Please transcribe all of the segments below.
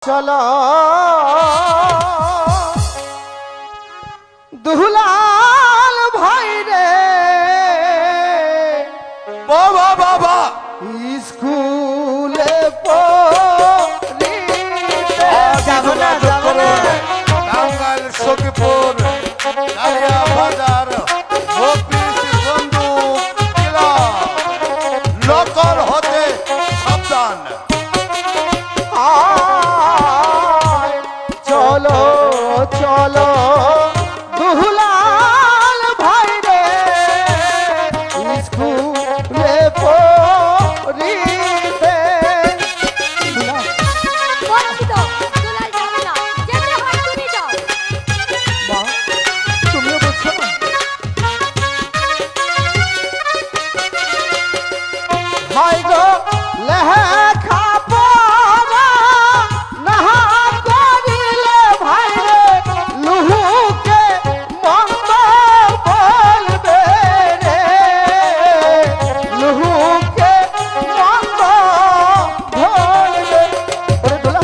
চলো দুলাল ভাই রে বাবা বাবা স্কুলে পড়িতে যাব না টাঙ্গাইল সখীপুর কালিয়া বাজার অফিস বন্দুক কিলা নকল হতে সাবধান। আয় চলো চলো দুলাল ভাই রে স্কুলে পড়িতে বলছি তো দুলাল যাবে না, যেতে হয় তুমি যাও। মা তুমিও বুঝছো না ভাই গো লেখা পড়া না করিলে ভাই রে লুহুকে মন্দ বলবে রে লুহুকে মন্দ বলবে ওরে দোলা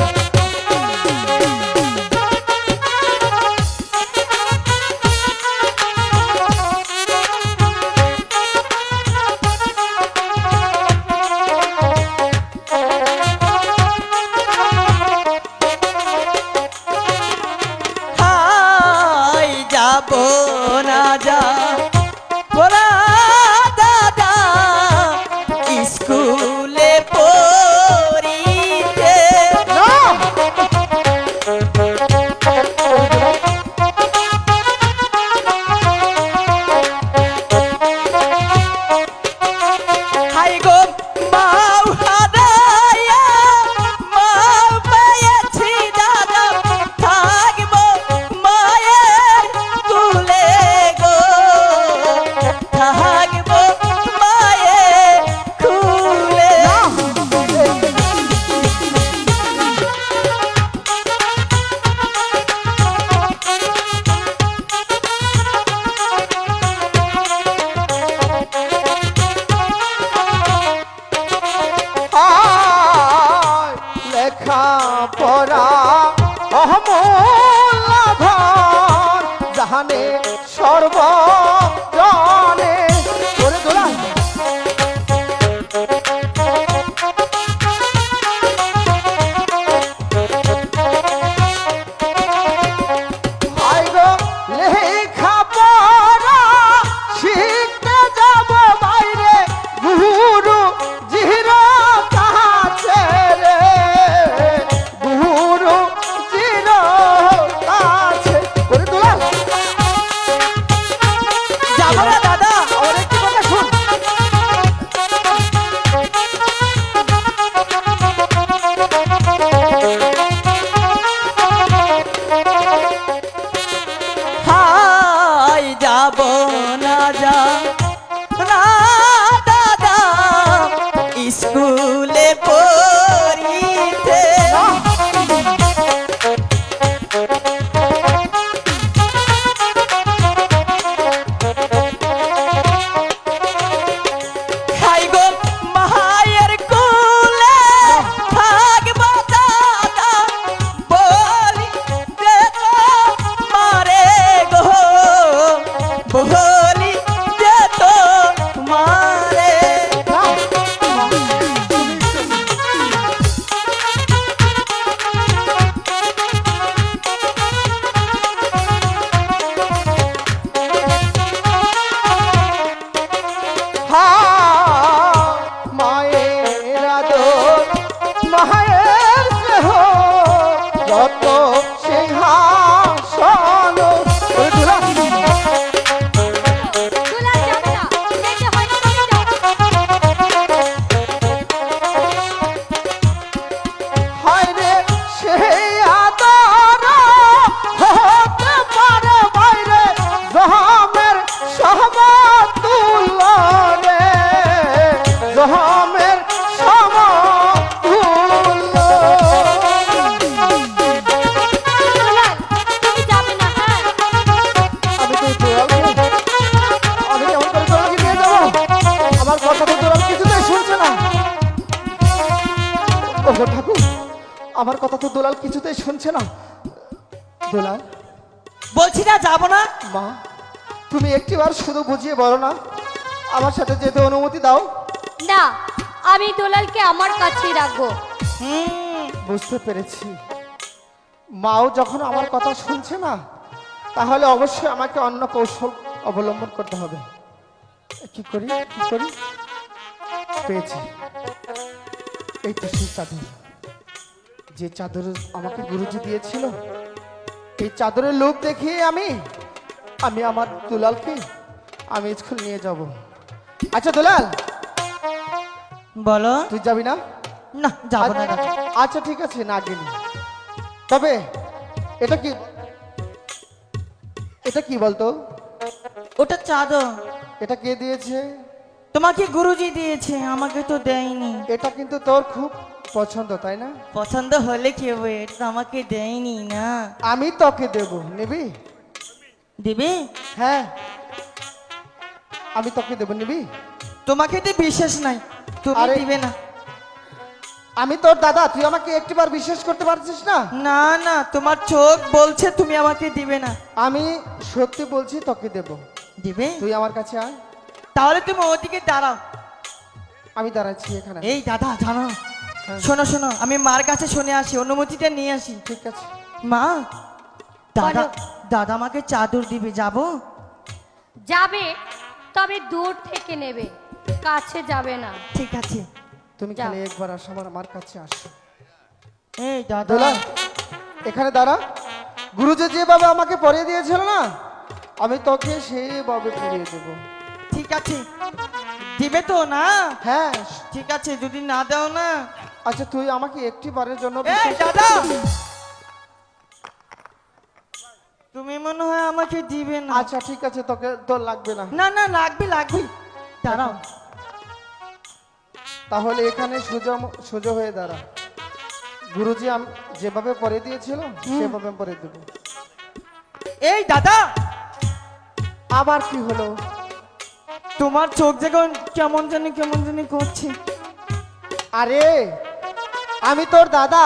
হাই যাব না যা বলা দাদা স্কুলে পড়িতে না হাই গো মাও হারায়া মাও পেয়েছি দাদা থাকব মায়ের কুলে গো থাকব মায়ের কুলে আয় লেখা পড়া অহমূল্য ধন জাহানে সর্বজনে করে দোলা আয় গো লেখা পড়া শিখতে যাব বাইরে গুরু জির কাছে রে গুরু জির কাছে করে দোলা যাব না দাদা দুলাল কিছুতেই শুনছে না। দুলাল, বলছি না যাবো না। মা তুমি একটিবার শুধু বুঝিয়ে বলো না, আমার সাথে যেতে অনুমতি দাও। না, আমি দুলালকে আমার কাছেই রাখবো। বুঝতে পেরেছি, মাও যখন আমার কথা শুনছে না, তাহলে অবশ্যই আমাকে অন্য কৌশল অবলম্বন করতে হবে। কি করি কি করি, পেয়েছি। এই তো সেই চাদর, যে চাদর আমাকে গুরুজি দিয়েছিল। এই চাদরের লোভ দেখিয়ে আমি আমার দুলালকে আমি স্কুল নিয়ে যাব। আচ্ছা দুলাল, বলো। তুই যাবি না? না, যাবো না দাদা। আচ্ছা ঠিক আছে, না গেলি। তবে এটা কি, এটা কি বলতো? ওটা চাদর এটা কে দিয়েছে? তোমাকে গুরুজি দিয়েছে, আমাকে তো দেয়নি। এটা কিন্তু তোর খুব পছন্দ, তাই না? পছন্দ হলে কি হবে, এটা তো আমাকে দেয়নি না। আমি তোকে দেব, নিবি? দিবে? হ্যাঁ, আমি তোকে দেব, নিবি? তোমাকে তো বিশ্বাস নাই, তুমি আরে- দিবে না। আমি তোর দাদা, তুই আমাকে একটিবার বিশ্বাস করতে পারছিস না? না না, তোমার চোখ বলছে তুমি আমাকে দিবে না। আমি সত্যি বলছি, তোকে দেব। দিবে? তুই আমার কাছে আয়। তাহলে তুমি ওদিকে দাঁড়াও। আমি দাঁড়াচ্ছি এখানে। এই দাদা জানো, হ্যাঁ। শোনো শোনো, আমি মার কাছে শুনে আসি, অনুমতিটা নিয়ে আসি। ঠিক আছে। মা, দাদা বলো। দাদা আমাকে চাদর দিবে, যাবো? যাবে, তবে দূর থেকে নেবে, কাছে যাবে না। ঠিক আছে। তুমি যাও। খালি একবার আসো, আমার কাছে আসো। এই দাদা, দোলা, এখানে দাঁড়া। গুরুজি যেভাবে আমাকে পড়িয়ে দিয়েছিল না, আমি তোকে সেইভাবে পড়িয়ে দেব। ঠিক আছে, দিবে তো না? হ্যাঁ। ঠিক আছে, যদি না দাও না। আচ্ছা তুই আমাকে একটি বারের জন্য এই বিশ্বাস- দাদা, তুমি মনে হয় আমাকে দিবে না। আচ্ছা ঠিক আছে, তোকে তোর লাগবে না। না না, লাগবে লাগবে, দাঁড়াও। তাহলে এখানে সোজা সোজা হয়ে দাঁড়া। গুরুজি যেভাবে পড়ে দিয়েছিল সেভাবে আমি পড়ে দেব। এই দাদা, আবার কি হলো? তোমার চোখ যখন কেমন জানি করছে। আরে আমি তোর দাদা,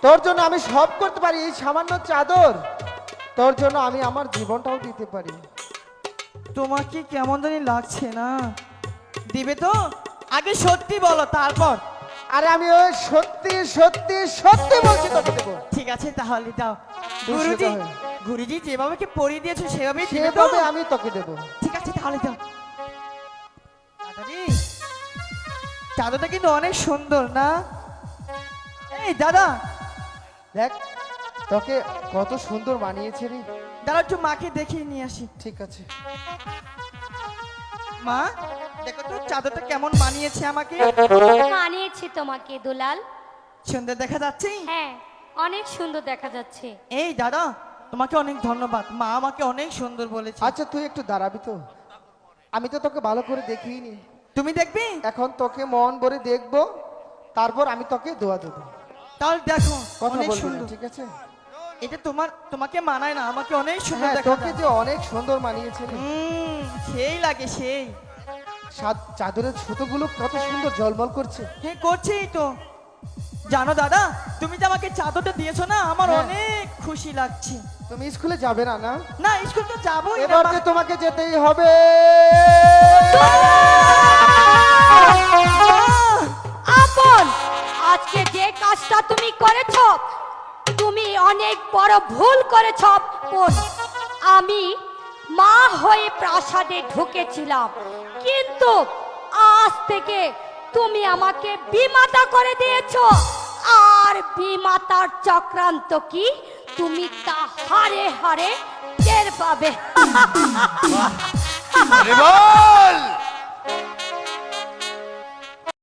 তোর জন্য আমি সব করতে পারি। এই সামান্য চাদর তোর জন্য আমি আমার জীবনটাও দিতে পারি। তোমাকে কেমন জানি লাগছে না। দিবে তো? আগে সত্যি বলো, তারপর। আরে আমি ওই সত্যি সত্যি সত্যি বলছি, তোকে দেবো। ঠিক আছে, তাহলে দাও। তুই গুরুজি, সোজা হয়ে। গুরুজি যেভাবে কি পড়িয়ে দিয়েছো সেভাবেই দিবে তো? সেভাবে আমি তোকে দেবো। ঠিক আছে, তাহলে দাও। দাদাজি, চাদরটা কিন্তু অনেক সুন্দর না? এই দাদা, দেখ তোকে কত সুন্দর বানিয়েছে রে। দাঁড়া একটু মাকে দেখিয়ে নিয়ে আসি। ঠিক আছে। মা, দেখো তো চাদরটা কেমন বানিয়েছে আমাকে। মানিয়েছি তোমাকে দুলাল। সুন্দর দেখা যাচ্ছে। হ্যাঁ, অনেক সুন্দর দেখা যাচ্ছে। এই দাদা, তোমাকে অনেক ধন্যবাদ, মা আমাকে অনেক সুন্দর বলেছে। আচ্ছা তুই একটু দাঁড়াবি তো? আমি তো তোকে ভালো করে দেখিনি। তুমি দেখবে? এখন তোকে মন ভরে দেখবো, তারপর আমি তোকে দোয়া দেবো। তাহলে দেখো, কথা অনেক বলবি না, সুন্দর। ঠিক আছে? এটা তোমাকে মানায় না, আমাকে অনেক সুন্দর হ্যাঁ, দেখা তোকে যায়। যে অনেক সুন্দর মানিয়েছে রে। সেই লাগে সেই। চাদরের সুতোগুলো কত সুন্দর ঝলমল করছে। হ্যাঁ, করছেই তো। জানো দাদা, তুমি যে আমাকে চাদরটা দিয়েছো না, আমার হ্যাঁ। অনেক খুশি লাগছে। তুমি স্কুলে যাবে না? না, না, স্কুল তো যাবোই না। এবার যে তোমাকে যেতেই হবে। আপন, আজকে যে কাজটা তুমি করেছো, তুমি অনেক বড় ভুল করেছো আপন। আমি মা হয়ে প্রাসাদে ঢুকেছিলাম, কিন্তু আজ থেকে তুমি আমাকে বিমাতা করে দিয়েছো। আর বিমাতার চক্রান্ত কি, তুমি তা হারে হারে টের পাবে। আরে বাহ!